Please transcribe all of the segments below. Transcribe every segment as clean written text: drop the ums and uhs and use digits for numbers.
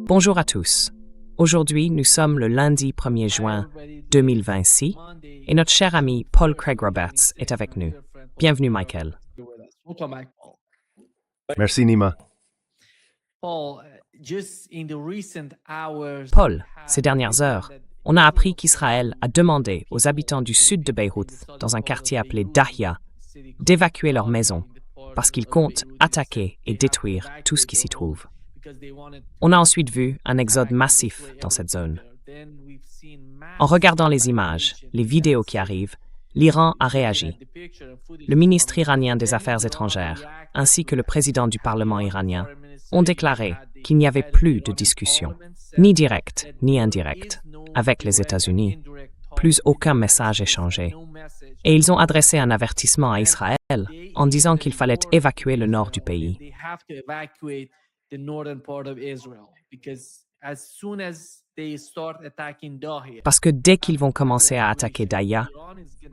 Bonjour à tous. Aujourd'hui, nous sommes le lundi 1er juin 2026 et notre cher ami Paul Craig Roberts est avec nous. Bienvenue, Michael. Merci, Nima. Paul, ces dernières heures, on a appris qu'Israël a demandé aux habitants du sud de Beyrouth, dans un quartier appelé Dahia, d'évacuer leur maison parce qu'ils comptent attaquer et détruire tout ce qui s'y trouve. On a ensuite vu un exode massif dans cette zone. En regardant les images, les vidéos qui arrivent, l'Iran a réagi. Le ministre iranien des Affaires étrangères, ainsi que le président du Parlement iranien, ont déclaré qu'il n'y avait plus de discussion, ni directe ni indirecte, avec les États-Unis, plus aucun message échangé. Et ils ont adressé un avertissement à Israël en disant qu'il fallait évacuer le nord du pays. Parce que dès qu'ils vont commencer à attaquer Dahia,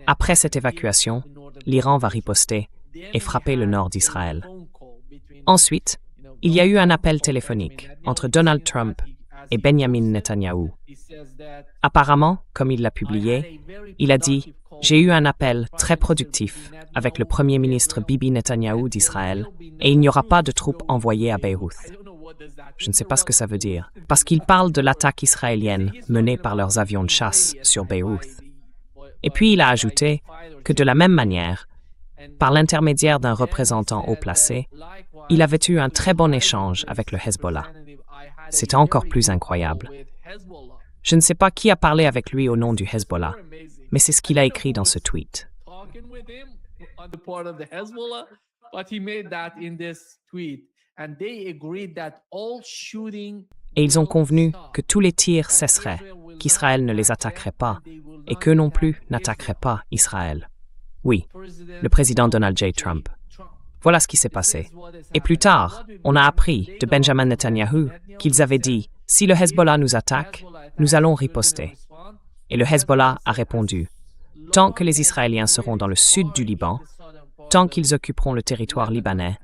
après cette évacuation, l'Iran va riposter et frapper le nord d'Israël. Ensuite, il y a eu un appel téléphonique entre Donald Trump et Benjamin Netanyahou. Apparemment, comme il l'a publié, il a dit « J'ai eu un appel très productif avec le Premier ministre Bibi Netanyahou d'Israël et il n'y aura pas de troupes envoyées à Beyrouth. » Je ne sais pas ce que ça veut dire, parce qu'il parle de l'attaque israélienne menée par leurs avions de chasse sur Beyrouth. Et puis il a ajouté que de la même manière, par l'intermédiaire d'un représentant haut placé, il avait eu un très bon échange avec le Hezbollah. C'était encore plus incroyable. Je ne sais pas qui a parlé avec lui au nom du Hezbollah, mais c'est ce qu'il a écrit dans ce tweet. Et ils ont convenu que tous les tirs cesseraient, qu'Israël ne les attaquerait pas, et qu'eux non plus n'attaqueraient pas Israël. Oui, le président Donald J. Trump. Voilà ce qui s'est passé. Et plus tard, on a appris de Benjamin Netanyahou qu'ils avaient dit « Si le Hezbollah nous attaque, nous allons riposter. » Et le Hezbollah a répondu « Tant que les Israéliens seront dans le sud du Liban, tant qu'ils occuperont le territoire libanais,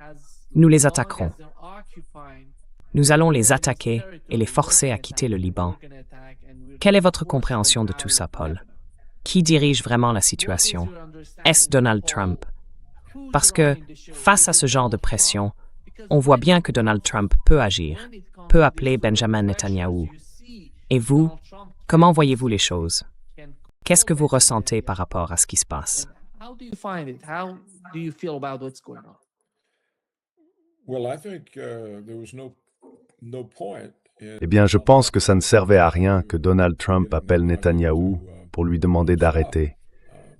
nous les attaquerons. Nous allons les attaquer et les forcer à quitter le Liban. » Quelle est votre compréhension de tout ça, Paul? Qui dirige vraiment la situation? Est-ce Donald Trump? Parce que, face à ce genre de pression, on voit bien que Donald Trump peut agir, peut appeler Benjamin Netanyahou. Et vous, comment voyez-vous les choses? Qu'est-ce que vous ressentez par rapport à ce qui se passe? Eh bien, je pense que ça ne servait à rien que Donald Trump appelle Netanyahou pour lui demander d'arrêter.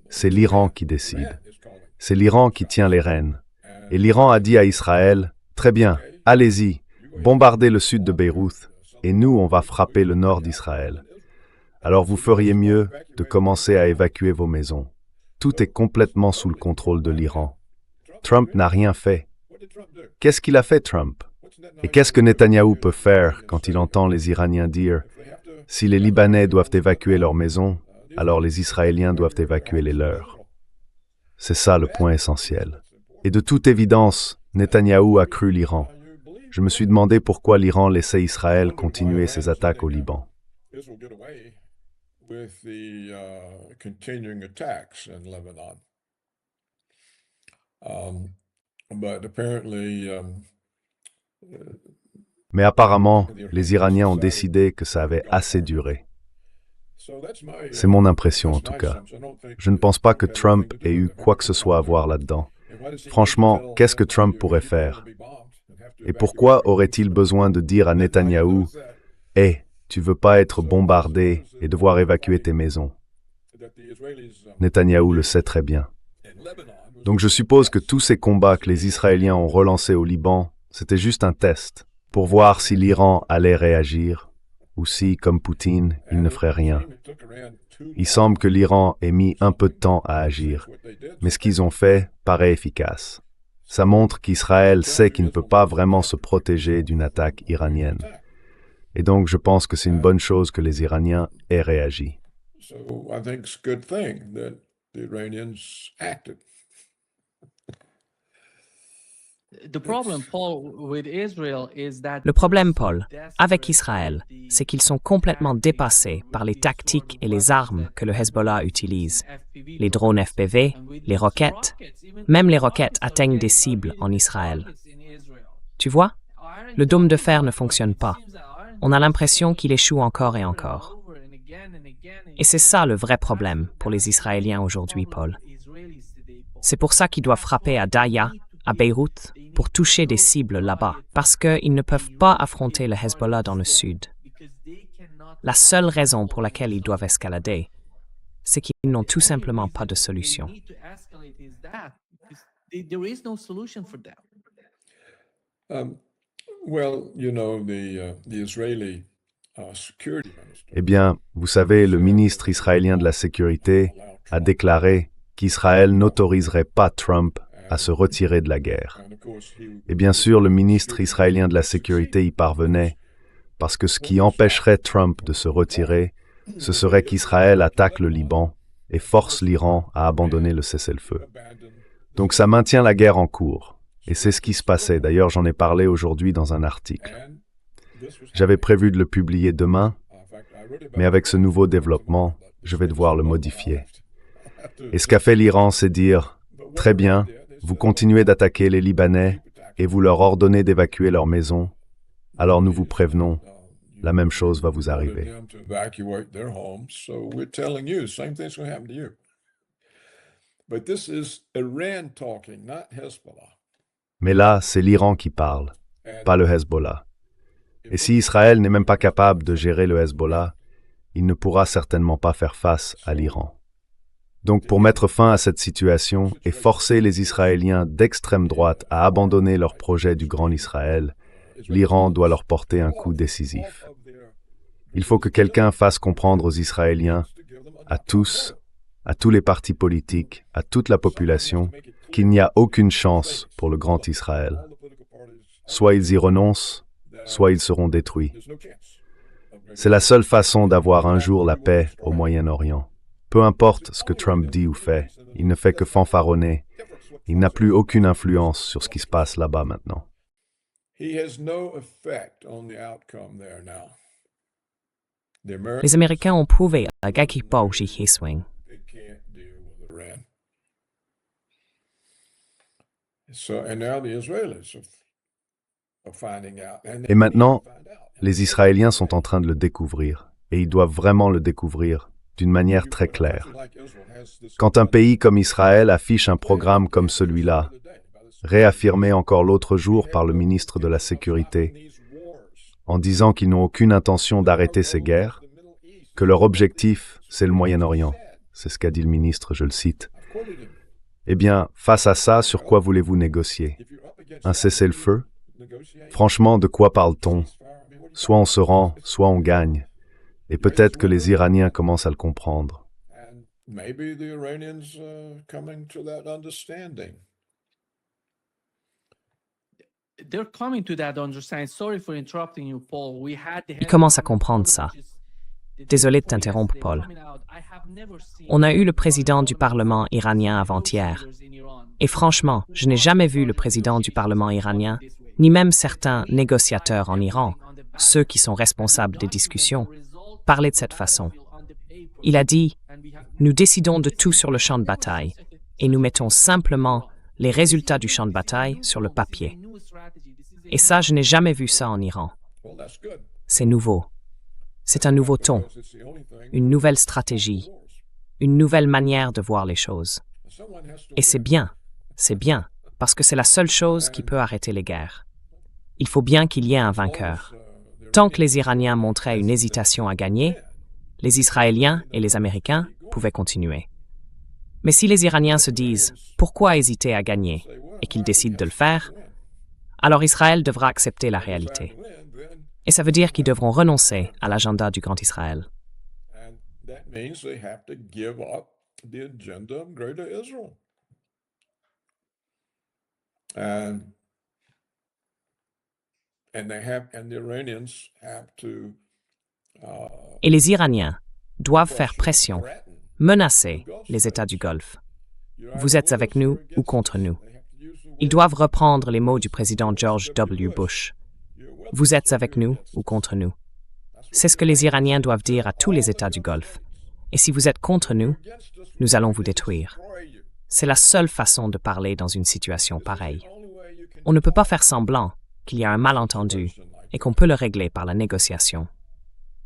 C'est l'Iran qui décide. C'est l'Iran qui tient les rênes. Et l'Iran a dit à Israël, « Très bien, allez-y, bombardez le sud de Beyrouth, et nous, on va frapper le nord d'Israël. Alors vous feriez mieux de commencer à évacuer vos maisons. Tout est complètement sous le contrôle de l'Iran. Trump n'a rien fait. Qu'est-ce qu'il a fait, Trump? Et qu'est-ce que Netanyahou peut faire quand il entend les Iraniens dire « Si les Libanais doivent évacuer leurs maisons, alors les Israéliens doivent évacuer les leurs. » C'est ça le point essentiel. Et de toute évidence, Netanyahou a cru l'Iran. Je me suis demandé pourquoi l'Iran laissait Israël continuer ses attaques au Liban. Mais apparemment, les Iraniens ont décidé que ça avait assez duré. C'est mon impression en tout cas. Je ne pense pas que Trump ait eu quoi que ce soit à voir là-dedans. Franchement, qu'est-ce que Trump pourrait faire? Et pourquoi aurait-il besoin de dire à Netanyahou « Hé, tu veux pas être bombardé et devoir évacuer tes maisons ?» Netanyahou le sait très bien. Donc je suppose que tous ces combats que les Israéliens ont relancés au Liban, c'était juste un test pour voir si l'Iran allait réagir ou si, comme Poutine, il ne ferait rien. Il semble que l'Iran ait mis un peu de temps à agir, mais ce qu'ils ont fait paraît efficace. Ça montre qu'Israël sait qu'il ne peut pas vraiment se protéger d'une attaque iranienne. Et donc je pense que c'est une bonne chose que les Iraniens aient réagi. Le problème, Paul, avec Israël, c'est qu'ils sont complètement dépassés par les tactiques et les armes que le Hezbollah utilise. Les drones FPV, les roquettes, même les roquettes atteignent des cibles en Israël. Tu vois, le dôme de fer ne fonctionne pas. On a l'impression qu'il échoue encore et encore. Et c'est ça le vrai problème pour les Israéliens aujourd'hui, Paul. C'est pour ça qu'ils doivent frapper à Daïa, à Beyrouth, pour toucher des cibles là-bas, parce qu'ils ne peuvent pas affronter le Hezbollah dans le sud. La seule raison pour laquelle ils doivent escalader, c'est qu'ils n'ont tout simplement pas de solution. Eh bien, vous savez, le ministre israélien de la Sécurité a déclaré qu'Israël n'autoriserait pas Trump à se retirer de la guerre. Et bien sûr, le ministre israélien de la Sécurité y parvenait, parce que ce qui empêcherait Trump de se retirer, ce serait qu'Israël attaque le Liban et force l'Iran à abandonner le cessez-le-feu. Donc ça maintient la guerre en cours. Et c'est ce qui se passait. D'ailleurs, j'en ai parlé aujourd'hui dans un article. J'avais prévu de le publier demain, mais avec ce nouveau développement, je vais devoir le modifier. Et ce qu'a fait l'Iran, c'est dire « Très bien, vous continuez d'attaquer les Libanais et vous leur ordonnez d'évacuer leur maison, alors nous vous prévenons, la même chose va vous arriver. » Mais là, c'est l'Iran qui parle, pas le Hezbollah. Et si Israël n'est même pas capable de gérer le Hezbollah, il ne pourra certainement pas faire face à l'Iran. Donc pour mettre fin à cette situation et forcer les Israéliens d'extrême droite à abandonner leur projet du Grand Israël, l'Iran doit leur porter un coup décisif. Il faut que quelqu'un fasse comprendre aux Israéliens, à tous les partis politiques, à toute la population, qu'il n'y a aucune chance pour le Grand Israël. Soit ils y renoncent, soit ils seront détruits. C'est la seule façon d'avoir un jour la paix au Moyen-Orient. Peu importe ce que Trump dit ou fait, il ne fait que fanfaronner. Il n'a plus aucune influence sur ce qui se passe là-bas maintenant. Les Américains ont prouvé à Gakipa ou Swing. Et maintenant, les Israéliens sont en train de le découvrir, et ils doivent vraiment le découvrir d'une manière très claire. Quand un pays comme Israël affiche un programme comme celui-là, réaffirmé encore l'autre jour par le ministre de la Sécurité, en disant qu'ils n'ont aucune intention d'arrêter ces guerres, que leur objectif, c'est le Moyen-Orient, c'est ce qu'a dit le ministre, je le cite. Eh bien, face à ça, sur quoi voulez-vous négocier? Un cessez-le-feu? Franchement, de quoi parle-t-on? Soit on se rend, soit on gagne. Et peut-être que les Iraniens commencent à le comprendre. Ils commencent à comprendre ça. Désolé de t'interrompre, Paul. On a eu le président du Parlement iranien avant-hier. Et franchement, je n'ai jamais vu le président du Parlement iranien, ni même certains négociateurs en Iran, ceux qui sont responsables des discussions, parler de cette façon. Il a dit « Nous décidons de tout sur le champ de bataille et nous mettons simplement les résultats du champ de bataille sur le papier. » Et ça, je n'ai jamais vu ça en Iran. C'est nouveau. C'est un nouveau ton, une nouvelle stratégie, une nouvelle manière de voir les choses. Et c'est bien, parce que c'est la seule chose qui peut arrêter les guerres. Il faut bien qu'il y ait un vainqueur. Tant que les Iraniens montraient une hésitation à gagner, les Israéliens et les Américains pouvaient continuer. Mais si les Iraniens se disent « Pourquoi hésiter à gagner ?» et qu'ils décident de le faire, alors Israël devra accepter la réalité. Et ça veut dire qu'ils devront renoncer à l'agenda du Grand Israël. Et les Iraniens doivent faire pression, menacer les États du Golfe. Vous êtes avec nous ou contre nous. Ils doivent reprendre les mots du président George W. Bush. Vous êtes avec nous ou contre nous? C'est ce que les Iraniens doivent dire à tous les États du Golfe. Et si vous êtes contre nous, nous allons vous détruire. C'est la seule façon de parler dans une situation pareille. On ne peut pas faire semblant qu'il y a un malentendu et qu'on peut le régler par la négociation.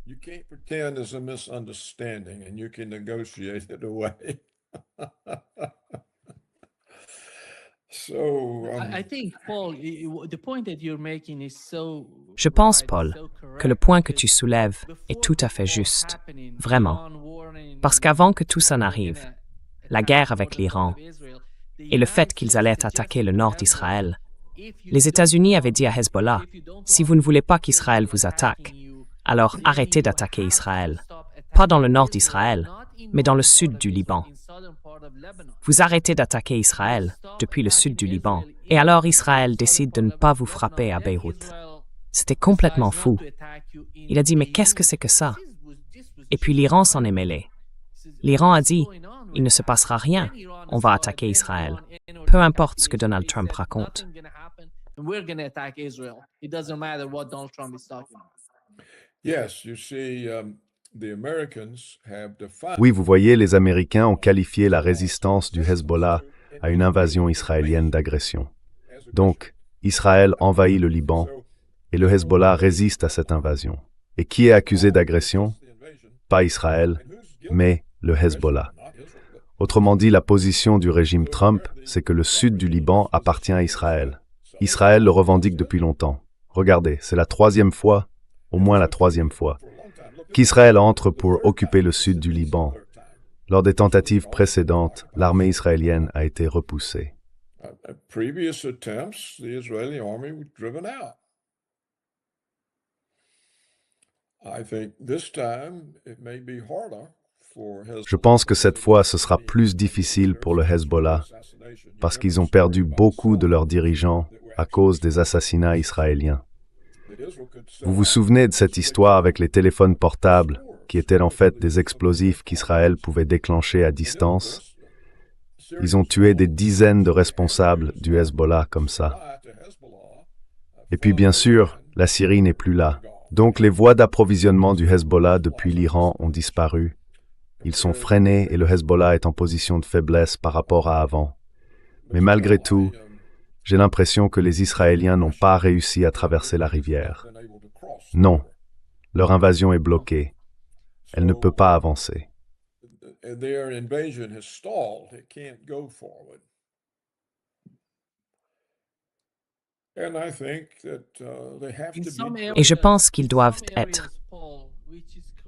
You can't pretend there's a misunderstanding and you can negotiate it away. Je pense, Paul, que le point que tu soulèves est tout à fait juste, vraiment. Parce qu'avant que tout ça n'arrive, la guerre avec l'Iran et le fait qu'ils allaient attaquer le nord d'Israël, les États-Unis avaient dit à Hezbollah, si vous ne voulez pas qu'Israël vous attaque, alors arrêtez d'attaquer Israël. Pas dans le nord d'Israël, mais dans le sud du Liban. Vous arrêtez d'attaquer Israël depuis le sud du Liban, et alors Israël décide de ne pas vous frapper à Beyrouth. C'était complètement fou. Il a dit, mais qu'est-ce que c'est que ça? Et puis l'Iran s'en est mêlé. L'Iran a dit, il ne se passera rien, on va attaquer Israël. Peu importe ce que Donald Trump raconte. Oui, vous voyez, les Américains ont qualifié la résistance du Hezbollah à une invasion israélienne d'agression. Donc, Israël envahit le Liban et le Hezbollah résiste à cette invasion. Et qui est accusé d'agression? Pas Israël, mais le Hezbollah. Autrement dit, la position du régime Trump, c'est que le sud du Liban appartient à Israël. Israël le revendique depuis longtemps. Regardez, c'est la troisième fois, au moins la troisième fois, qu'Israël entre pour occuper le sud du Liban. Lors des tentatives précédentes, l'armée israélienne a été repoussée. Je pense que cette fois, ce sera plus difficile pour le Hezbollah parce qu'ils ont perdu beaucoup de leurs dirigeants à cause des assassinats israéliens. Vous vous souvenez de cette histoire avec les téléphones portables qui étaient en fait des explosifs qu'Israël pouvait déclencher à distance? Ils ont tué des dizaines de responsables du Hezbollah comme ça. Et puis bien sûr, la Syrie n'est plus là. Donc les voies d'approvisionnement du Hezbollah depuis l'Iran ont disparu. Ils sont freinés et le Hezbollah est en position de faiblesse par rapport à avant. Mais malgré tout, j'ai l'impression que les Israéliens n'ont pas réussi à traverser la rivière. Non, leur invasion est bloquée. Elle ne peut pas avancer. Et je pense qu'ils doivent être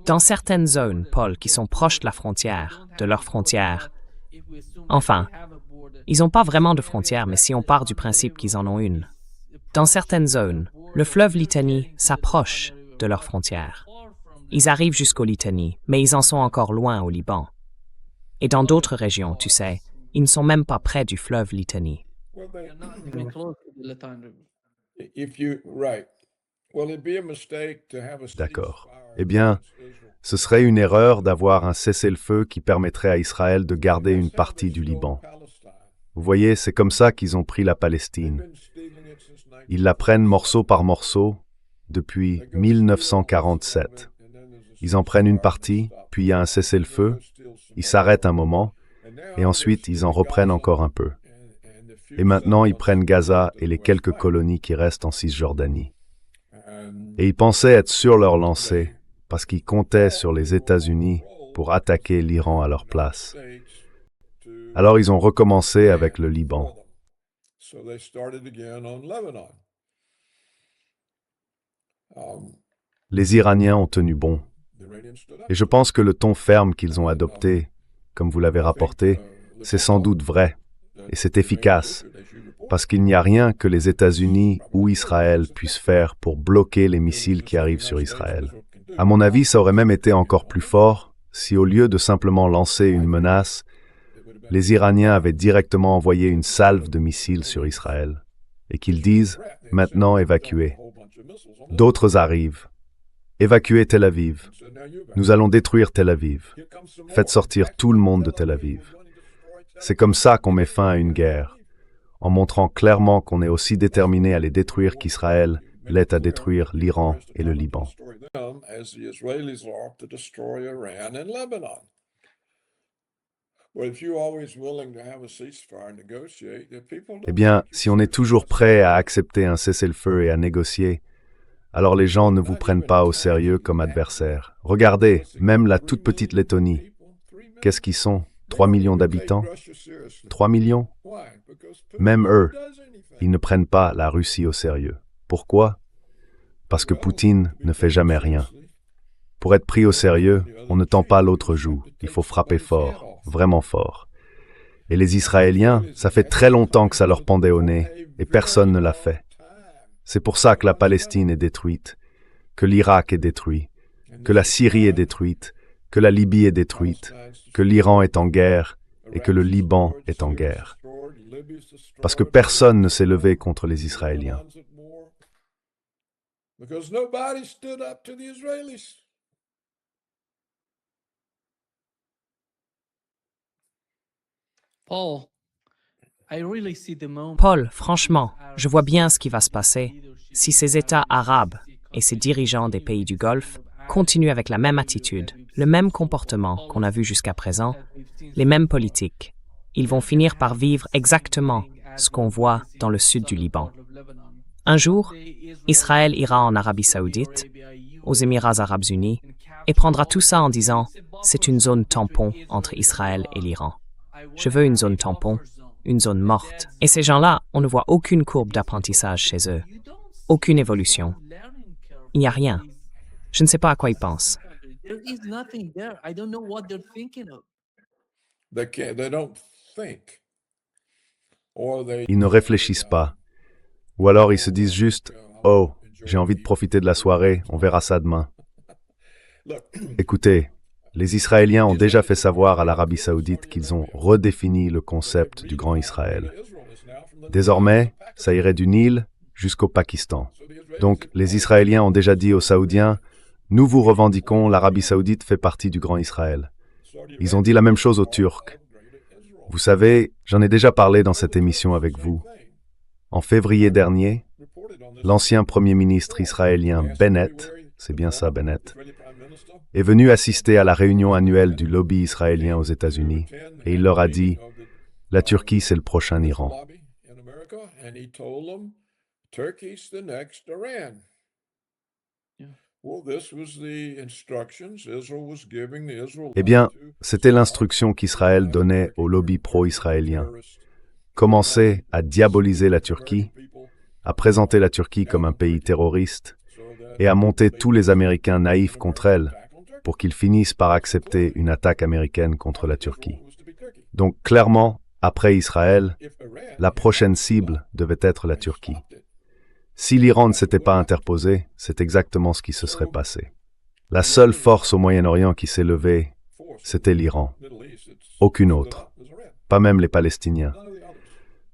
dans certaines zones, Paul, qui sont proches de la frontière, de leur frontière. Enfin, ils n'ont pas vraiment de frontière, mais si on part du principe qu'ils en ont une. Dans certaines zones, le fleuve Litanie s'approche de leur frontière. Ils arrivent jusqu'au Litanie, mais ils en sont encore loin au Liban. Et dans d'autres régions, tu sais, ils ne sont même pas près du fleuve Litanie. D'accord. Eh bien, ce serait une erreur d'avoir un cessez-le-feu qui permettrait à Israël de garder une partie du Liban. Vous voyez, c'est comme ça qu'ils ont pris la Palestine. Ils la prennent morceau par morceau depuis 1947. Ils en prennent une partie, puis il y a un cessez-le-feu, ils s'arrêtent un moment, et ensuite ils en reprennent encore un peu. Et maintenant, ils prennent Gaza et les quelques colonies qui restent en Cisjordanie. Et ils pensaient être sur leur lancée, parce qu'ils comptaient sur les États-Unis pour attaquer l'Iran à leur place. Alors ils ont recommencé avec le Liban. Les Iraniens ont tenu bon. Et je pense que le ton ferme qu'ils ont adopté, comme vous l'avez rapporté, c'est sans doute vrai. Et c'est efficace, parce qu'il n'y a rien que les États-Unis ou Israël puissent faire pour bloquer les missiles qui arrivent sur Israël. À mon avis, ça aurait même été encore plus fort si, au lieu de simplement lancer une menace, les Iraniens avaient directement envoyé une salve de missiles sur Israël, et qu'ils disent « maintenant évacuez ». D'autres arrivent. Évacuez Tel Aviv. Nous allons détruire Tel Aviv. Faites sortir tout le monde de Tel Aviv. C'est comme ça qu'on met fin à une guerre. en montrant clairement qu'on est aussi déterminé à les détruire qu'Israël l'est à détruire l'Iran et le Liban. Eh bien, si on est toujours prêt à accepter un cessez-le-feu et à négocier, alors les gens ne vous prennent pas au sérieux comme adversaire. Regardez, même la toute petite Lettonie. Qu'est-ce qu'ils sont? 3 millions d'habitants? 3 millions? Même eux, ils ne prennent pas la Russie au sérieux. Pourquoi? Parce que Poutine ne fait jamais rien. Pour être pris au sérieux, on ne tend pas l'autre joue. Il faut frapper fort, vraiment fort. Et les Israéliens, ça fait très longtemps que ça leur pendait au nez, et personne ne l'a fait. C'est pour ça que la Palestine est détruite, que l'Irak est détruit, que la Syrie est détruite, que la Libye est détruite, que l'Iran est en guerre et que le Liban est en guerre. Parce que personne ne s'est levé contre les Israéliens. Paul, franchement, je vois bien ce qui va se passer si ces États arabes et ces dirigeants des pays du Golfe continuent avec la même attitude, le même comportement qu'on a vu jusqu'à présent, les mêmes politiques. Ils vont finir par vivre exactement ce qu'on voit dans le sud du Liban. Un jour, Israël ira en Arabie Saoudite, aux Émirats Arabes Unis, et prendra tout ça en disant « c'est une zone tampon entre Israël et l'Iran. Je veux une zone tampon, une zone morte. » Et ces gens-là, on ne voit aucune courbe d'apprentissage chez eux, aucune évolution. Il n'y a rien. Je ne sais pas à quoi ils pensent. Ils ne réfléchissent pas. Ou alors ils se disent juste « Oh, j'ai envie de profiter de la soirée, on verra ça demain. » Écoutez, les Israéliens ont déjà fait savoir à l'Arabie Saoudite qu'ils ont redéfini le concept du Grand Israël. Désormais, ça irait du Nil jusqu'au Pakistan. Donc, les Israéliens ont déjà dit aux Saoudiens « Nous vous revendiquons, l'Arabie Saoudite fait partie du Grand Israël. » Ils ont dit la même chose aux Turcs. Vous savez, j'en ai déjà parlé dans cette émission avec vous. En février dernier, l'ancien Premier ministre israélien Bennett, c'est bien ça Bennett, est venu assister à la réunion annuelle du lobby israélien aux États-Unis et il leur a dit « La Turquie, c'est le prochain Iran. » Eh bien, c'était l'instruction qu'Israël donnait au lobby pro-israélien. Commencer à diaboliser la Turquie, à présenter la Turquie comme un pays terroriste et à monter tous les Américains naïfs contre elle pour qu'ils finissent par accepter une attaque américaine contre la Turquie. Donc clairement, après Israël, la prochaine cible devait être la Turquie. Si l'Iran ne s'était pas interposé, c'est exactement ce qui se serait passé. La seule force au Moyen-Orient qui s'est levée, c'était l'Iran. Aucune autre. Pas même les Palestiniens.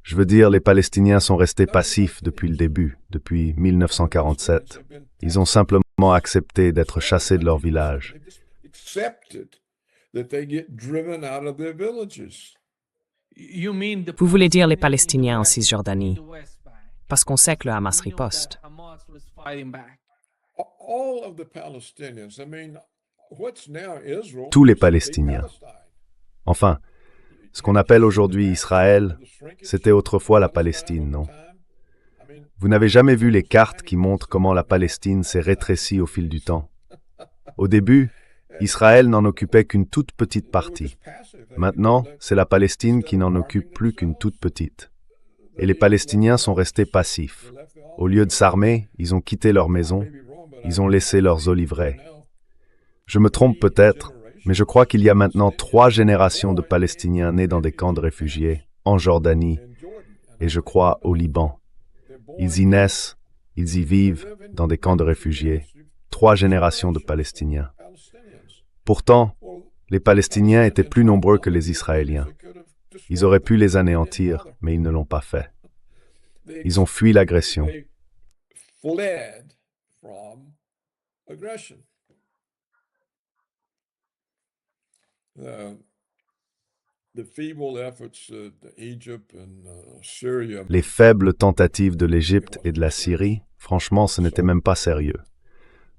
Je veux dire, les Palestiniens sont restés passifs depuis le début, depuis 1947. Ils ont simplement accepté d'être chassés de leur village. Vous voulez dire les Palestiniens en Cisjordanie, parce qu'on sait que le Hamas riposte. Tous les Palestiniens. Enfin, ce qu'on appelle aujourd'hui Israël, c'était autrefois la Palestine, non? Vous n'avez jamais vu les cartes qui montrent comment la Palestine s'est rétrécie au fil du temps? Au début, Israël n'en occupait qu'une toute petite partie. Maintenant, c'est la Palestine qui n'en occupe plus qu'une toute petite. Et les Palestiniens sont restés passifs. Au lieu de s'armer, ils ont quitté leur maison, ils ont laissé leurs oliveraies. Je me trompe peut-être, mais je crois qu'il y a maintenant 3 générations de Palestiniens nés dans des camps de réfugiés, en Jordanie, et je crois au Liban. Ils y naissent, ils y vivent, dans des camps de réfugiés. 3 générations de Palestiniens. Pourtant, les Palestiniens étaient plus nombreux que les Israéliens. Ils auraient pu les anéantir, mais ils ne l'ont pas fait. Ils ont fui l'agression. the feeble efforts that Egypt and Syria Les faibles tentatives de l'Égypte et de la Syrie, franchement, ce n'était même pas sérieux.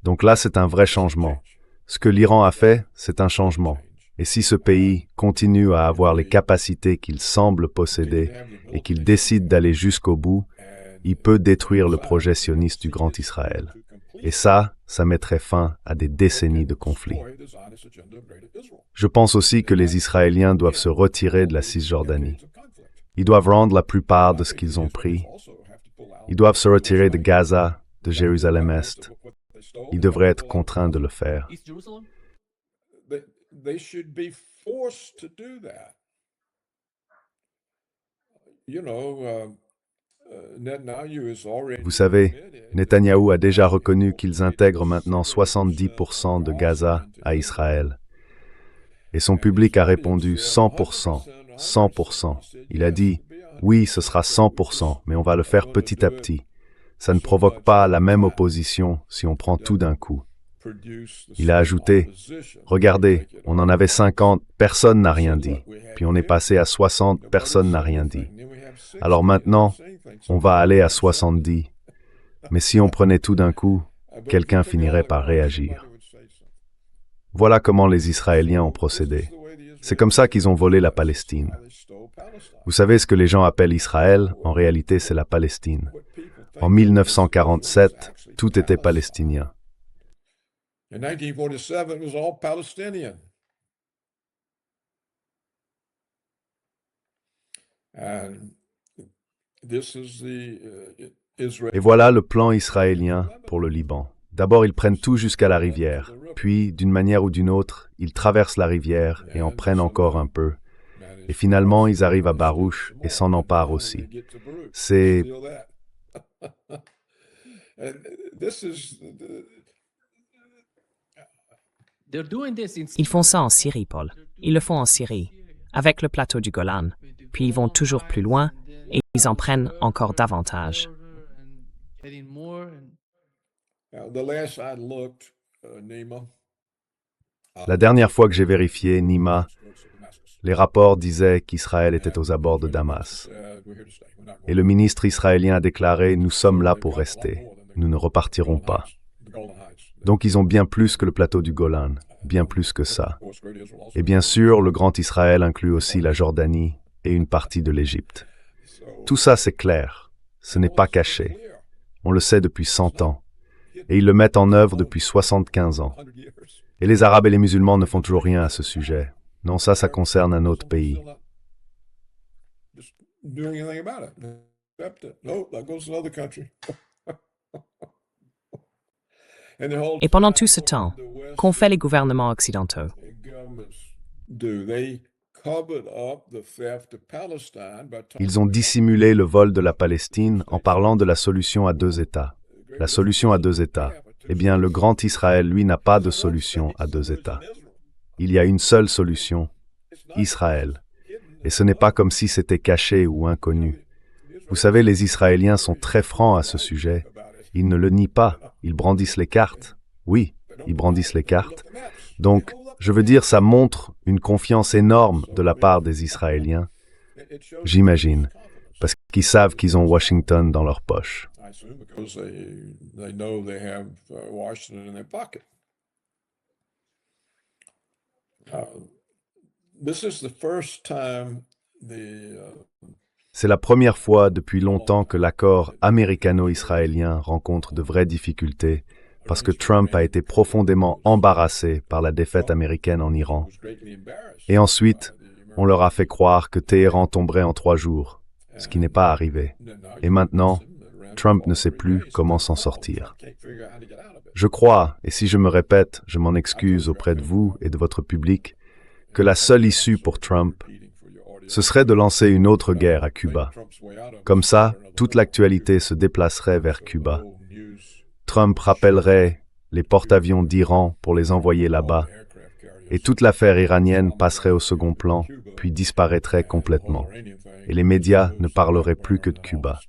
Donc là, c'est un vrai changement. Ce que l'Iran a fait, c'est un changement. Et si ce pays continue à avoir les capacités qu'il semble posséder et qu'il décide d'aller jusqu'au bout, il peut détruire le projet sioniste du Grand Israël. Et ça mettrait fin à des décennies de conflits. Je pense aussi que les Israéliens doivent se retirer de la Cisjordanie. Ils doivent rendre la plupart de ce qu'ils ont pris. Ils doivent se retirer de Gaza, de Jérusalem-Est. Ils devraient être contraints de le faire. East Jerusalem? they should be forced to do that. You know, Netanyahu is already Vous savez, admitted Netanyahou a déjà reconnu qu'ils intègrent maintenant 70% de Gaza à Israël. Et son public a répondu 100%, 100%. Il a dit, oui, ce sera 100%, mais on va le faire petit à petit. Ça ne provoque pas la même opposition si on prend tout d'un coup. Il a ajouté, regardez, on en avait 50, personne n'a rien dit. Puis on est passé à 60, personne n'a rien dit. Alors maintenant, on va aller à 70. Mais si on prenait tout d'un coup, quelqu'un finirait par réagir. Voilà comment les Israéliens ont procédé. C'est comme ça qu'ils ont volé la Palestine. Vous savez ce que les gens appellent Israël, en réalité c'est la Palestine. En 1947, tout était palestinien. In 1947, it was all Palestinian. And this is the Israel. Et voilà le plan israélien pour le Liban. D'abord, ils prennent tout jusqu'à la rivière. Puis, d'une manière ou d'une autre, ils traversent la rivière et en prennent encore un peu. Et finalement, ils arrivent à Barouch et s'en emparent aussi. C'est... Ils font ça en Syrie, Paul. Ils le font en Syrie, avec le plateau du Golan. Puis ils vont toujours plus loin et ils en prennent encore davantage. La dernière fois que j'ai vérifié, Nima, les rapports disaient qu'Israël était aux abords de Damas. Et le ministre israélien a déclaré « Nous sommes là pour rester. Nous ne repartirons pas. » Donc ils ont bien plus que le plateau du Golan, bien plus que ça. Et bien sûr, le Grand Israël inclut aussi la Jordanie et une partie de l'Égypte. Tout ça, c'est clair. Ce n'est pas caché. On le sait depuis 100 ans. Et ils le mettent en œuvre depuis 75 ans. Et les Arabes et les musulmans ne font toujours rien à ce sujet. Non, ça concerne un autre pays. Et pendant tout ce temps, qu'ont fait les gouvernements occidentaux? Ils ont dissimulé le vol de la Palestine en parlant de la solution à deux États. La solution à deux États. Eh bien, le Grand Israël, lui, n'a pas de solution à deux États. Il y a une seule solution, Israël. Et ce n'est pas comme si c'était caché ou inconnu. Vous savez, les Israéliens sont très francs à ce sujet. Ils ne le nient pas, ils brandissent les cartes. Oui, ils brandissent les cartes. Donc, je veux dire, ça montre une confiance énorme de la part des Israéliens. J'imagine, parce qu'ils savent qu'ils ont Washington dans leur poche. C'est la première fois depuis longtemps que l'accord américano-israélien rencontre de vraies difficultés parce que Trump a été profondément embarrassé par la défaite américaine en Iran. Et ensuite, on leur a fait croire que Téhéran tomberait en 3 jours, ce qui n'est pas arrivé. Et maintenant, Trump ne sait plus comment s'en sortir. Je crois, et si je me répète, je m'en excuse auprès de vous et de votre public, que la seule issue pour Trump, ce serait de lancer une autre guerre à Cuba. Comme ça, toute l'actualité se déplacerait vers Cuba. Trump rappellerait les porte-avions d'Iran pour les envoyer là-bas, et toute l'affaire iranienne passerait au second plan, puis disparaîtrait complètement. Et les médias ne parleraient plus que de Cuba.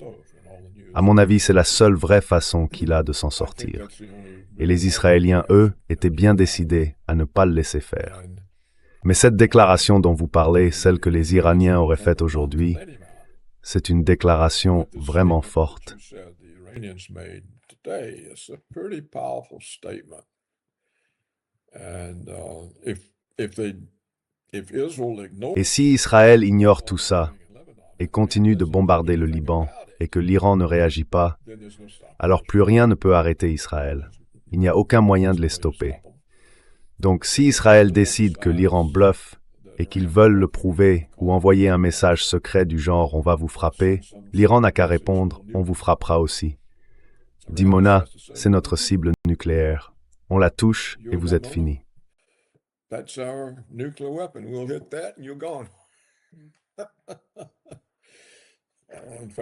À mon avis, c'est la seule vraie façon qu'il a de s'en sortir. Et les Israéliens, eux, étaient bien décidés à ne pas le laisser faire. Mais cette déclaration dont vous parlez, celle que les Iraniens auraient faite aujourd'hui, c'est une déclaration vraiment forte. Et si Israël ignore tout ça et continue de bombarder le Liban et que l'Iran ne réagit pas, alors plus rien ne peut arrêter Israël. Il n'y a aucun moyen de les stopper. Donc si Israël décide que l'Iran bluffe et qu'ils veulent le prouver ou envoyer un message secret du genre « on va vous frapper », l'Iran n'a qu'à répondre « on vous frappera aussi ». Dimona, c'est notre cible nucléaire. On la touche et vous êtes fini.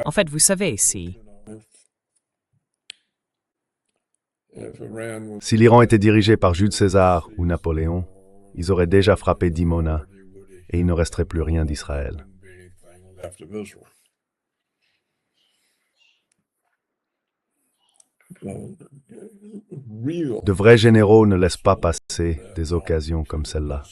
En fait, vous savez, Si l'Iran était dirigé par Jules César ou Napoléon, ils auraient déjà frappé Dimona et il ne resterait plus rien d'Israël. De vrais généraux ne laissent pas passer des occasions comme celle-là.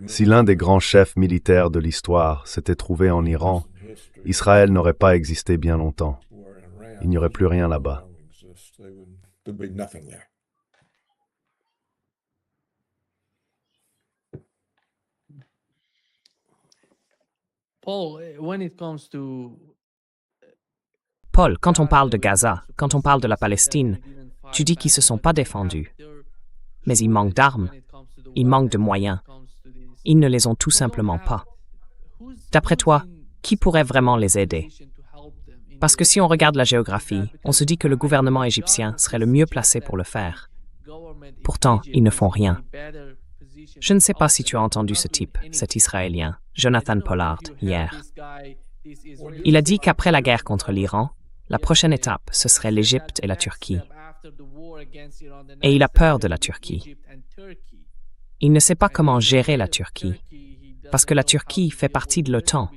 Si l'un des grands chefs militaires de l'histoire s'était trouvé en Iran, Israël n'aurait pas existé bien longtemps. Il n'y aurait plus rien là-bas. Paul, quand on parle de Gaza, quand on parle de la Palestine, tu dis qu'ils ne se sont pas défendus. Mais ils manquent d'armes, ils manquent de moyens. Ils ne les ont tout simplement pas. D'après toi, qui pourrait vraiment les aider? Parce que si on regarde la géographie, on se dit que le gouvernement égyptien serait le mieux placé pour le faire. Pourtant, ils ne font rien. Je ne sais pas si tu as entendu ce type, cet Israélien, Jonathan Pollard, hier. Il a dit qu'après la guerre contre l'Iran, la prochaine étape, ce serait l'Égypte et la Turquie. Et il a peur de la Turquie. Il ne sait pas comment gérer la Turquie, parce que la Turquie fait partie de l'OTAN.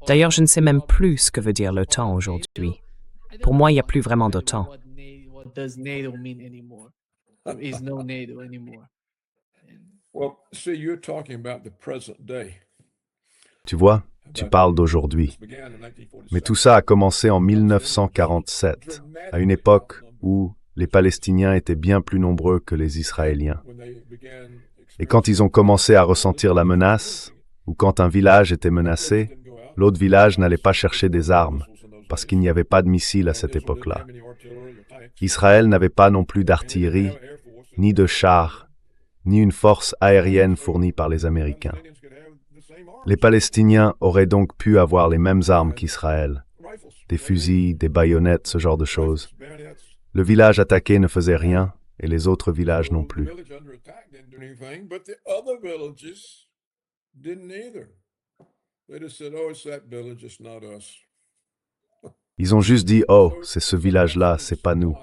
D'ailleurs, je ne sais même plus ce que veut dire l'OTAN aujourd'hui. Pour moi, il n'y a plus vraiment d'OTAN. Tu vois, tu parles d'aujourd'hui. Mais tout ça a commencé en 1947, à une époque où les Palestiniens étaient bien plus nombreux que les Israéliens. Et quand ils ont commencé à ressentir la menace, ou quand un village était menacé, l'autre village n'allait pas chercher des armes, parce qu'il n'y avait pas de missiles à cette époque-là. Israël n'avait pas non plus d'artillerie, ni de chars, ni une force aérienne fournie par les Américains. Les Palestiniens auraient donc pu avoir les mêmes armes qu'Israël, des fusils, des baïonnettes, ce genre de choses. Le village attaqué ne faisait rien, et les autres villages non plus. Ils ont juste dit « Oh, c'est ce village-là, c'est pas nous ».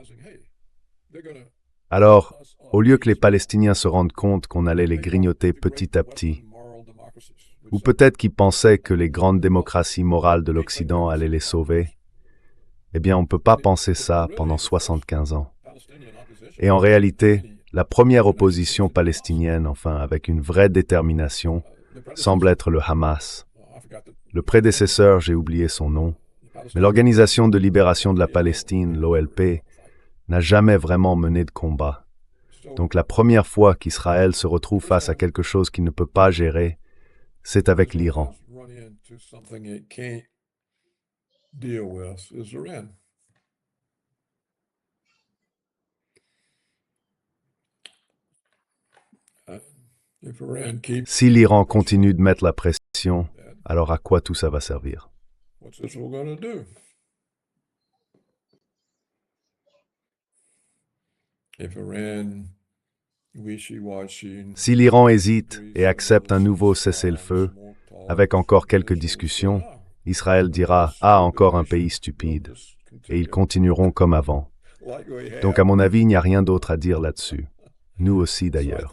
Alors, au lieu que les Palestiniens se rendent compte qu'on allait les grignoter petit à petit, ou peut-être qu'ils pensaient que les grandes démocraties morales de l'Occident allaient les sauver, eh bien on ne peut pas penser ça pendant 75 ans. Et en réalité, la première opposition palestinienne, enfin avec une vraie détermination, semble être le Hamas. Le prédécesseur, j'ai oublié son nom, mais l'Organisation de libération de la Palestine, l'OLP, n'a jamais vraiment mené de combat. Donc la première fois qu'Israël se retrouve face à quelque chose qu'il ne peut pas gérer, c'est avec l'Iran. Si l'Iran continue de mettre la pression, alors à quoi tout ça va servir? Si l'Iran hésite et accepte un nouveau cessez-le-feu, avec encore quelques discussions, Israël dira « Ah, encore un pays stupide », et ils continueront comme avant. Donc à mon avis, il n'y a rien d'autre à dire là-dessus. Nous aussi d'ailleurs.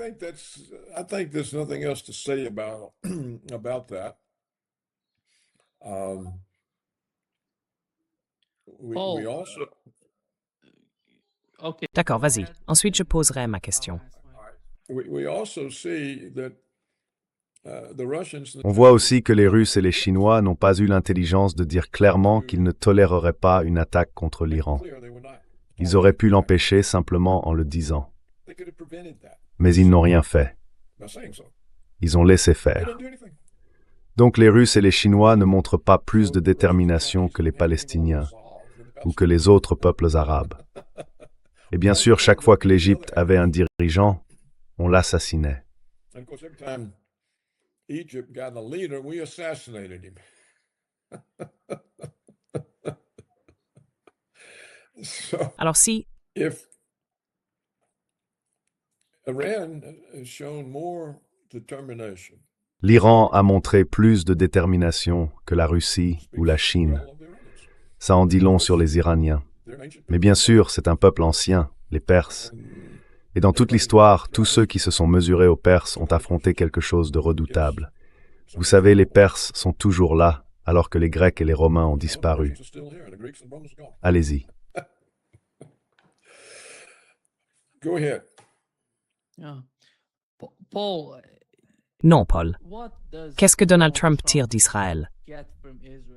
D'accord, vas-y. Ensuite, je poserai ma question. We also see that the Russians. On voit aussi que les Russes et les Chinois n'ont pas eu l'intelligence de dire clairement qu'ils ne toléreraient pas une attaque contre l'Iran. Ils auraient pu l'empêcher simplement en le disant. They could have prevented that Mais ils n'ont rien fait. by saying so. Ils ont laissé They faire. didn't do anything. Donc les Russes et les Chinois ne montrent pas plus de détermination que les Palestiniens ou que les autres peuples arabes. Et bien sûr, chaque fois que l'Égypte avait un dirigeant, on l'assassinait. And of course, every time Egypt got a leader, we assassinated him. So Alors si, if Iran has shown more determination, L'Iran a montré plus de détermination que la Russie ou la Chine. all of their others, Ça en dit long sur les Iraniens. they're an ancient Mais bien sûr, c'est un peuple ancien, les Perses. Et dans toute l'histoire, tous ceux qui se sont mesurés aux Perses ont affronté quelque chose de redoutable. Vous savez, les Perses sont toujours là, alors que les Grecs et les Romains ont disparu. people still here, the Greeks and Romans gone. Allez-y. Go ahead. Paul, non, Paul. qu'est-ce Qu'est-ce que Donald Trump tire d'Israël?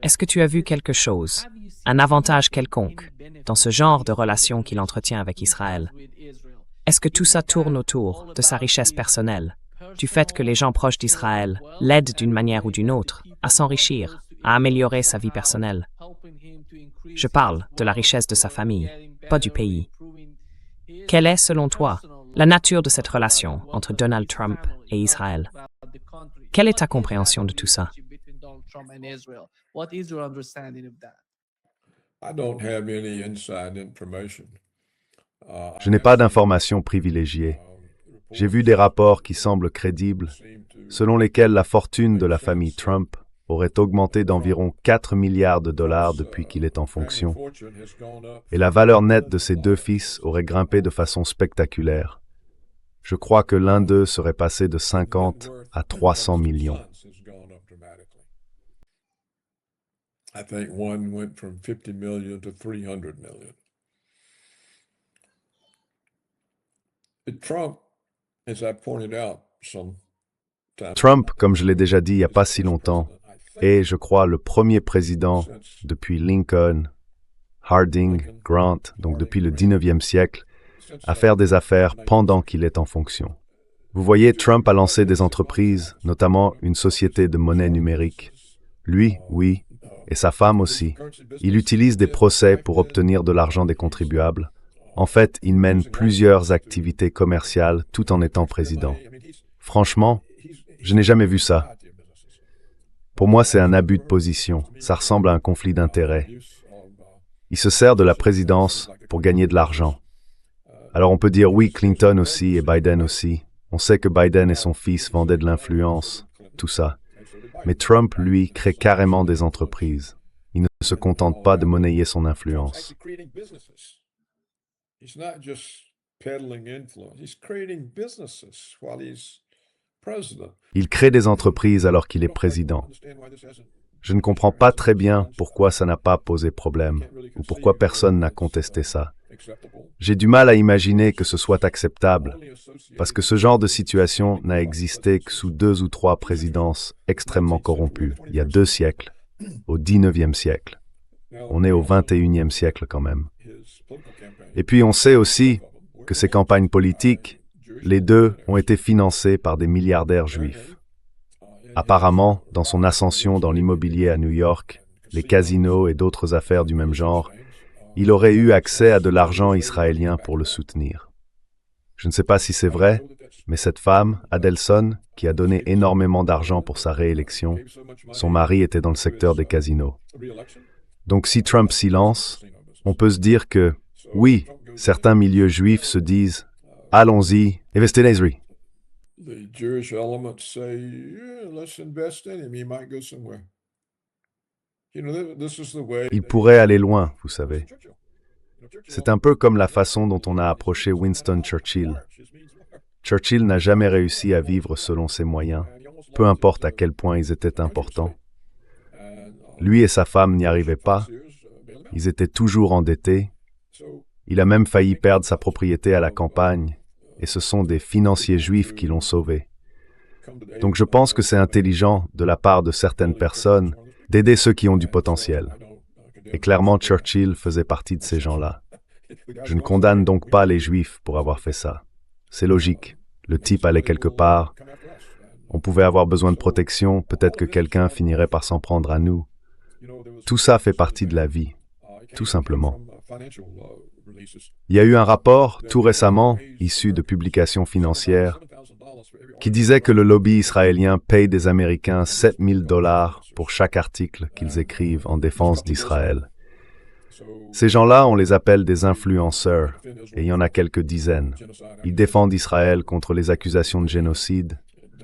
Est-ce que tu as vu quelque chose, un avantage quelconque, dans ce genre de relation qu'il entretient avec Israël? Est-ce que tout ça tourne autour de sa richesse personnelle, du fait que les gens proches d'Israël l'aident d'une manière ou d'une autre à s'enrichir, à améliorer sa vie personnelle? Je parle de la richesse de sa famille, pas du pays. Quelle est, selon toi, la nature de cette relation entre Donald Trump et Israël? Quelle est ta compréhension de tout ça? I don't have any inside information. Je n'ai pas d'informations privilégiées. J'ai vu des rapports qui semblent crédibles, selon lesquels la fortune de la famille Trump aurait augmenté d'environ 4 milliards de dollars depuis qu'il est en fonction, et la valeur nette de ses deux fils aurait grimpé de façon spectaculaire. Je crois que l'un d'eux serait passé de 50 à 300 millions. I think one went from 50 million to 300 million. Trump, as I pointed out some time Trump, comme je l'ai déjà dit il n'y a pas si longtemps, est, je crois, le premier président depuis Lincoln, Harding, Grant, donc depuis le 19e siècle, à faire des affaires pendant qu'il est en fonction. Vous voyez, Trump a lancé des entreprises, notamment une société de monnaie numérique. Lui, oui, et sa femme aussi. Il utilise des procès pour obtenir de l'argent des contribuables. En fait, il mène plusieurs activités commerciales tout en étant président. Franchement, je n'ai jamais vu ça. Pour moi, c'est un abus de position. Ça ressemble à un conflit d'intérêts. Il se sert de la présidence pour gagner de l'argent. Alors on peut dire oui, Clinton aussi et Biden aussi. On sait que Biden et son fils vendaient de l'influence, tout ça. Mais Trump, lui, crée carrément des entreprises. Il ne se contente pas de monnayer son influence. He's not just peddling influence. He's creating businesses while he's president. Il crée des entreprises alors qu'il est président. Je ne comprends pas très bien pourquoi ça n'a pas posé problème, ou pourquoi personne n'a contesté ça. J'ai du mal à imaginer que ce soit acceptable, parce que ce genre de situation n'a existé que sous 2 ou 3 présidences extrêmement corrompues, il y a 2 siècles, au 19e siècle. On est au 21e siècle quand même. Et puis on sait aussi que ces campagnes politiques, les deux ont été financées par des milliardaires juifs. Apparemment, dans son ascension dans l'immobilier à New York, les casinos et d'autres affaires du même genre, il aurait eu accès à de l'argent israélien pour le soutenir. Je ne sais pas si c'est vrai, mais cette femme, Adelson, qui a donné énormément d'argent pour sa réélection, son mari était dans le secteur des casinos. Donc si Trump s'y lance, on peut se dire que, oui, certains milieux juifs se disent « Allons-y, investez Nazri ». The Jewish elements say, yeah, let's invest in him. He might go somewhere. You know, this is the way. Il pourrait aller loin, vous savez. C'est un peu comme la façon dont on a approché Winston Churchill. Churchill n'a jamais réussi à vivre selon ses moyens, peu importe à quel point ils étaient importants. Lui et sa femme n'y arrivaient pas, ils étaient toujours endettés, Il a même failli perdre sa propriété à la campagne, et ce sont des financiers juifs qui l'ont sauvé. Donc je pense que c'est intelligent de la part de certaines personnes d'aider ceux qui ont du potentiel. Et clairement, Churchill faisait partie de ces gens-là. Je ne condamne donc pas les Juifs pour avoir fait ça. C'est logique. Le type allait quelque part. On pouvait avoir besoin de protection. Peut-être que quelqu'un finirait par s'en prendre à nous. Tout ça fait partie de la vie, tout simplement. Il y a eu un rapport, tout récemment, issu de publications financières, qui disait que le lobby israélien paye des Américains $7,000 pour chaque article qu'ils écrivent en défense d'Israël. Ces gens-là, on les appelle des influenceurs, et il y en a quelques dizaines. Ils défendent Israël contre les accusations de génocide,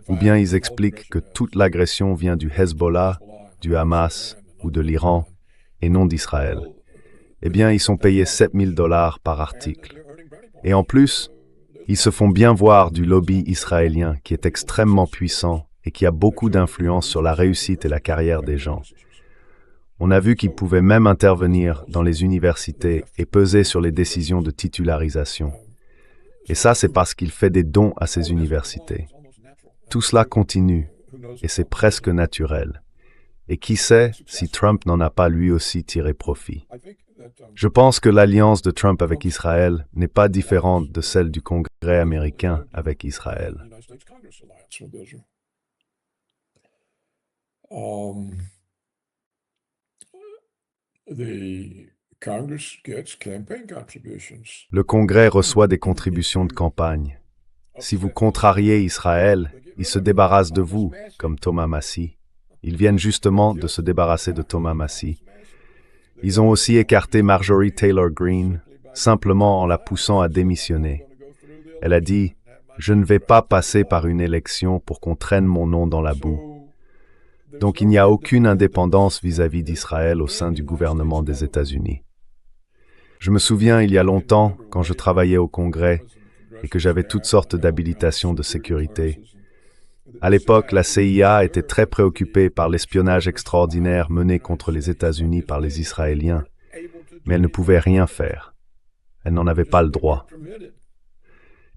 ou bien ils expliquent que toute l'agression vient du Hezbollah, du Hamas ou de l'Iran, et non d'Israël. Eh bien, ils sont payés $7,000 par article. Et en plus, ils se font bien voir du lobby israélien qui est extrêmement puissant et qui a beaucoup d'influence sur la réussite et la carrière des gens. On a vu qu'il pouvait même intervenir dans les universités et peser sur les décisions de titularisation. Et ça, c'est parce qu'il fait des dons à ces universités. Tout cela continue, et c'est presque naturel. Et qui sait si Trump n'en a pas lui aussi tiré profit. Je pense que l'alliance de Trump avec Israël n'est pas différente de celle du Congrès américain avec Israël. Le Congrès reçoit des contributions de campagne. Si vous contrariez Israël, ils se débarrassent de vous, comme Thomas Massie. Ils viennent justement de se débarrasser de Thomas Massie. Ils ont aussi écarté Marjorie Taylor Greene, simplement en la poussant à démissionner. Elle a dit « Je ne vais pas passer par une élection pour qu'on traîne mon nom dans la boue ». Donc il n'y a aucune indépendance vis-à-vis d'Israël au sein du gouvernement des États-Unis. Je me souviens, il y a longtemps, quand je travaillais au Congrès et que j'avais toutes sortes d'habilitations de sécurité. À l'époque, la CIA était très préoccupée par l'espionnage extraordinaire mené contre les États-Unis par les Israéliens, mais elle ne pouvait rien faire. Elle n'en avait pas le droit.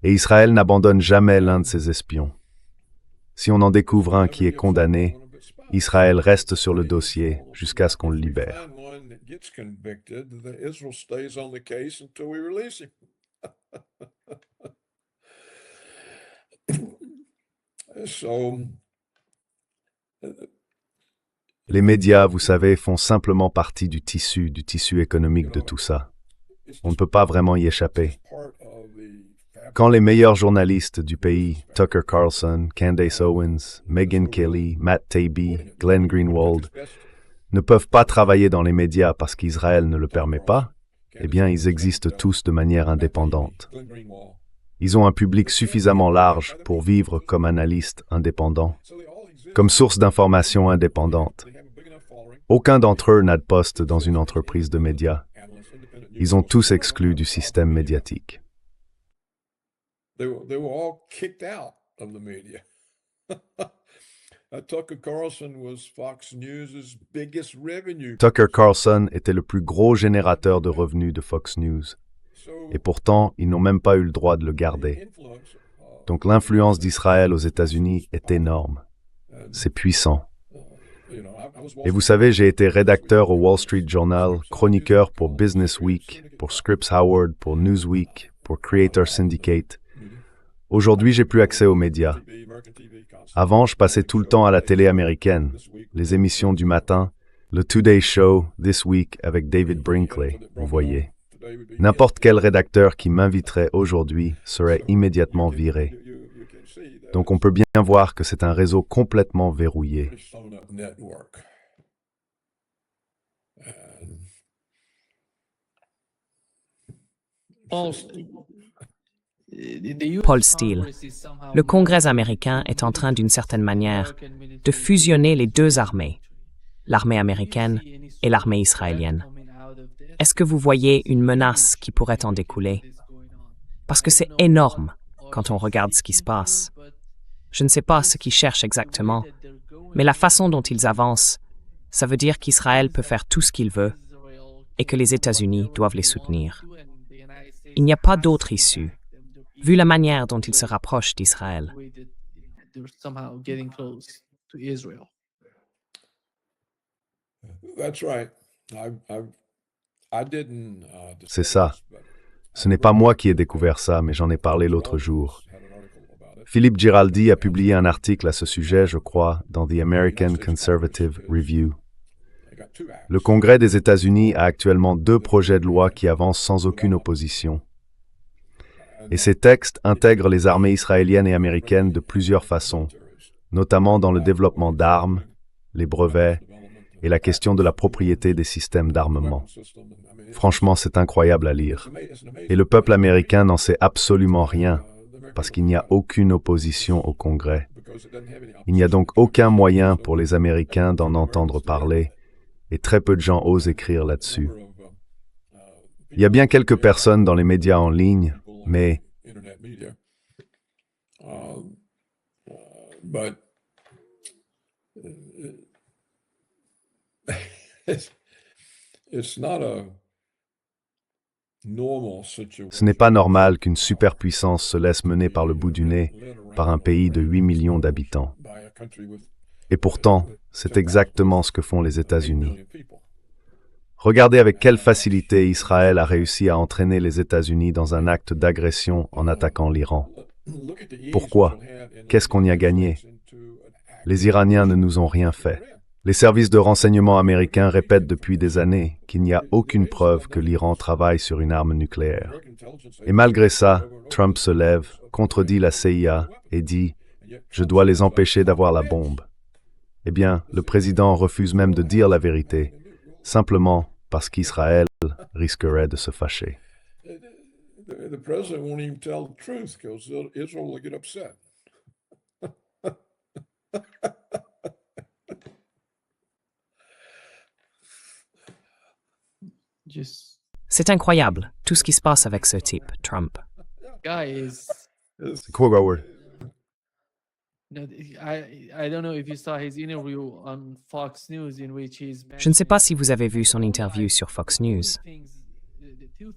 Et Israël n'abandonne jamais l'un de ses espions. Si on en découvre un qui est condamné, Israël reste sur le dossier jusqu'à ce qu'on le libère. Les médias, vous savez, font simplement partie du tissu économique de tout ça. On ne peut pas vraiment y échapper. Quand les meilleurs journalistes du pays, Tucker Carlson, Candace Owens, Megyn Kelly, Matt Taibbi, Glenn Greenwald, ne peuvent pas travailler dans les médias parce qu'Israël ne le permet pas, eh bien, ils existent tous de manière indépendante. Ils ont un public suffisamment large pour vivre comme analystes indépendants, comme source d'information indépendante. Aucun d'entre eux n'a de poste dans une entreprise de médias. Ils ont tous exclus du système médiatique. They were all kicked out of the media. Tucker Carlson was Fox News's biggest revenue. Tucker Carlson était le plus gros générateur de revenus de Fox News. Et pourtant, ils n'ont même pas eu le droit de le garder. Donc l'influence d'Israël aux États-Unis est énorme. C'est puissant. Et vous savez, j'ai été rédacteur au Wall Street Journal, chroniqueur pour Business Week, pour Scripps Howard, pour Newsweek, pour Creator Syndicate. Aujourd'hui, j'ai plus accès aux médias. Avant, je passais tout le temps à la télé américaine, les émissions du matin, le Today Show, This Week avec David Brinkley, vous voyez. N'importe quel rédacteur qui m'inviterait aujourd'hui serait immédiatement viré. Donc on peut bien voir que c'est un réseau complètement verrouillé. Paul Steele. Le Congrès américain est en train, d'une certaine manière, de fusionner les deux armées, l'armée américaine et l'armée israélienne. Est-ce que vous voyez une menace qui pourrait en découler? Parce que c'est énorme quand on regarde ce qui se passe. Je ne sais pas ce qu'ils cherchent exactement, mais la façon dont ils avancent, ça veut dire qu'Israël peut faire tout ce qu'il veut et que les États-Unis doivent les soutenir. Il n'y a pas d'autre issue, vu la manière dont il se rapproche d'Israël. That's right. I didn't C'est discover ça. this, but Ce n'est pas moi qui ai découvert ça, mais j'en ai parlé l'autre jour. Philippe Giraldi a publié un article à ce sujet, je crois, dans The American Conservative Review. Le Congrès des États-Unis a actuellement 2 projets de loi qui avancent sans aucune opposition. Et ces textes intègrent les armées israéliennes et américaines de plusieurs façons, notamment dans le développement d'armes, les brevets et la question de la propriété des systèmes d'armement. Franchement, c'est incroyable à lire. Et le peuple américain n'en sait absolument rien, parce qu'il n'y a aucune opposition au Congrès. Il n'y a donc aucun moyen pour les Américains d'en entendre parler, et très peu de gens osent écrire là-dessus. Il y a bien quelques personnes dans les médias en ligne, mais but it's not a normal situation. ce n'est pas normal qu'une superpuissance se laisse mener par le bout du nez par un pays de 8 millions d'habitants. Et pourtant, c'est exactement ce que font les États-Unis. Regardez avec quelle facilité Israël a réussi à entraîner les États-Unis dans un acte d'agression en attaquant l'Iran. Pourquoi? Qu'est-ce qu'on y a gagné? Les Iraniens ne nous ont rien fait. Les services de renseignement américains répètent depuis des années qu'il n'y a aucune preuve que l'Iran travaille sur une arme nucléaire. Et malgré ça, Trump se lève, contredit la CIA et dit « Je dois les empêcher d'avoir la bombe ». Eh bien, le président refuse même de dire la vérité, simplement parce qu'Israël risquerait de se fâcher. The president won't even tell the truth because Israel will get upset. C'est incroyable, tout ce qui se passe avec ce type, Trump. C'est quoi, Howard? Je ne sais pas si vous avez vu son interview sur Fox News,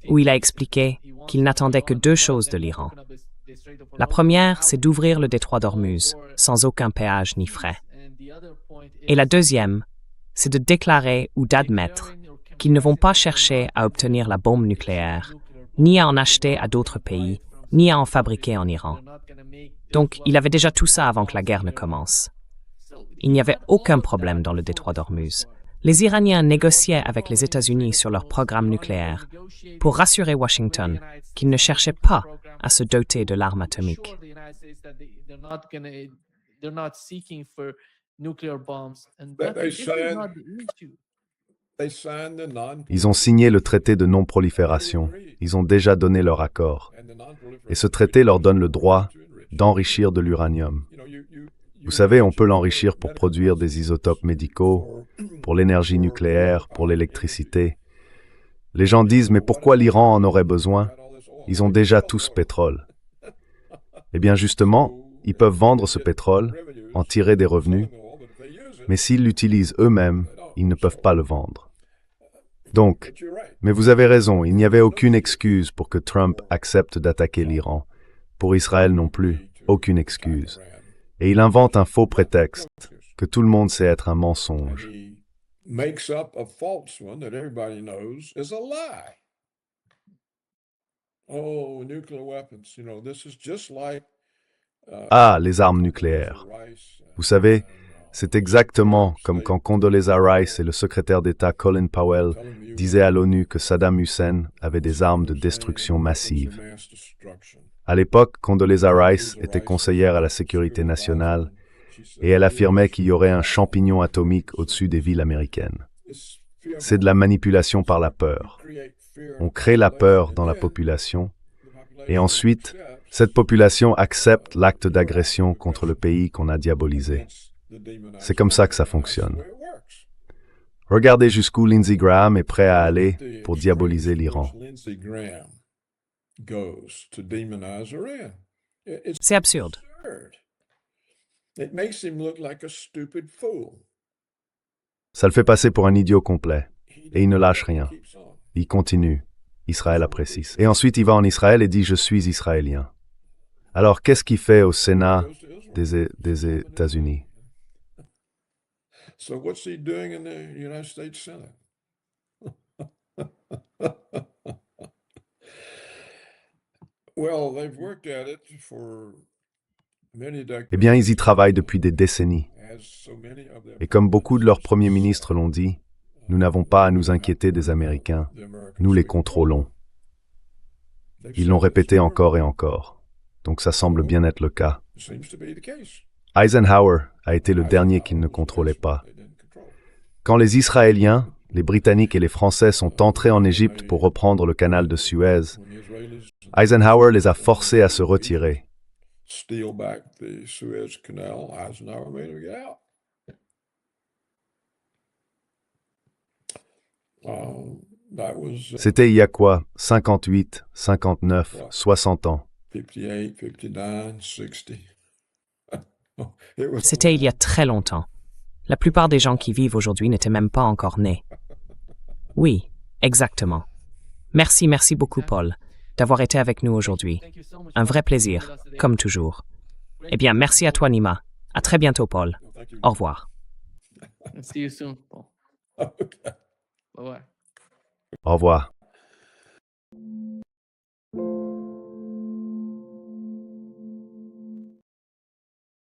où il a expliqué qu'il n'attendait que 2 choses de l'Iran. La première, c'est d'ouvrir le détroit d'Ormuz, sans aucun péage ni frais. Et la deuxième, c'est de déclarer ou d'admettre qu'ils ne vont pas chercher à obtenir la bombe nucléaire, ni à en acheter à d'autres pays, ni à en fabriquer en Iran. Donc, il avait déjà tout ça avant que la guerre ne commence. Il n'y avait aucun problème dans le détroit d'Ormuz. Les Iraniens négociaient avec les États-Unis sur leur programme nucléaire pour rassurer Washington qu'ils ne cherchaient pas à se doter de l'arme atomique. Ils ont signé le traité de non-prolifération. Ils ont déjà donné leur accord. Et ce traité leur donne le droit d'enrichir de l'uranium. Vous savez, on peut l'enrichir pour produire des isotopes médicaux, pour l'énergie nucléaire, pour l'électricité. Les gens disent, mais pourquoi l'Iran en aurait besoin? Ils ont déjà tout ce pétrole. Eh bien justement, ils peuvent vendre ce pétrole, en tirer des revenus, mais s'ils l'utilisent eux-mêmes, ils ne peuvent pas le vendre. Donc, mais vous avez raison, il n'y avait aucune excuse pour que Trump accepte d'attaquer l'Iran. Pour Israël non plus, aucune excuse. Et il invente un faux prétexte, que tout le monde sait être un mensonge. Makes up a false one that everybody knows is a lie. Oh, nuclear weapons, this is just like Ah, les armes nucléaires. Vous savez, c'est exactement comme quand Condoleezza Rice et le secrétaire d'État Colin Powell disaient à l'ONU que Saddam Hussein avait des armes de destruction massive. À l'époque, Condoleezza Rice était conseillère à la sécurité nationale et elle affirmait qu'il y aurait un champignon atomique au-dessus des villes américaines. C'est de la manipulation par la peur. On crée la peur dans la population et ensuite, cette population accepte l'acte d'agression contre le pays qu'on a diabolisé. C'est comme ça que ça fonctionne. Regardez jusqu'où Lindsey Graham est prêt à aller pour diaboliser l'Iran. C'est absurde. Ça le fait passer pour un idiot complet. Et il ne lâche rien. Il continue. Israël après 6. Et ensuite, il va en Israël et dit « Je suis israélien ». Alors, qu'est-ce qu'il fait au Sénat des États-Unis? So what's he doing in the United States Senate? Well, they've worked at it for many decades. Eh bien, ils y travaillent depuis des décennies. As so many of them Et comme beaucoup de leurs premiers ministres l'ont dit, nous n'avons pas à nous inquiéter des Américains, nous les contrôlons. Ils l'ont répété encore et encore. Donc ça semble bien être le cas. seems to be the case. Eisenhower a été le dernier qu'ils ne contrôlaient pas. Quand les Israéliens, les Britanniques et les Français sont entrés en Égypte pour reprendre le canal de Suez, When the Israelis Eisenhower les a forcés à se retirer. steal back the Suez Canal, Eisenhower made them get out. That was C'était il y a quoi? 58, 59, 60 ans. 58, 59, 60. It was C'était il y a très longtemps. La plupart des gens qui vivent aujourd'hui n'étaient même pas encore nés. Oui, exactement. Merci beaucoup, Paul, d'avoir été avec nous aujourd'hui. Un vrai plaisir, comme toujours. Eh bien, merci à toi, Nima. À très bientôt, Paul. thank you. Au revoir. See you soon, Paul. Okay. Bye bye. Au revoir.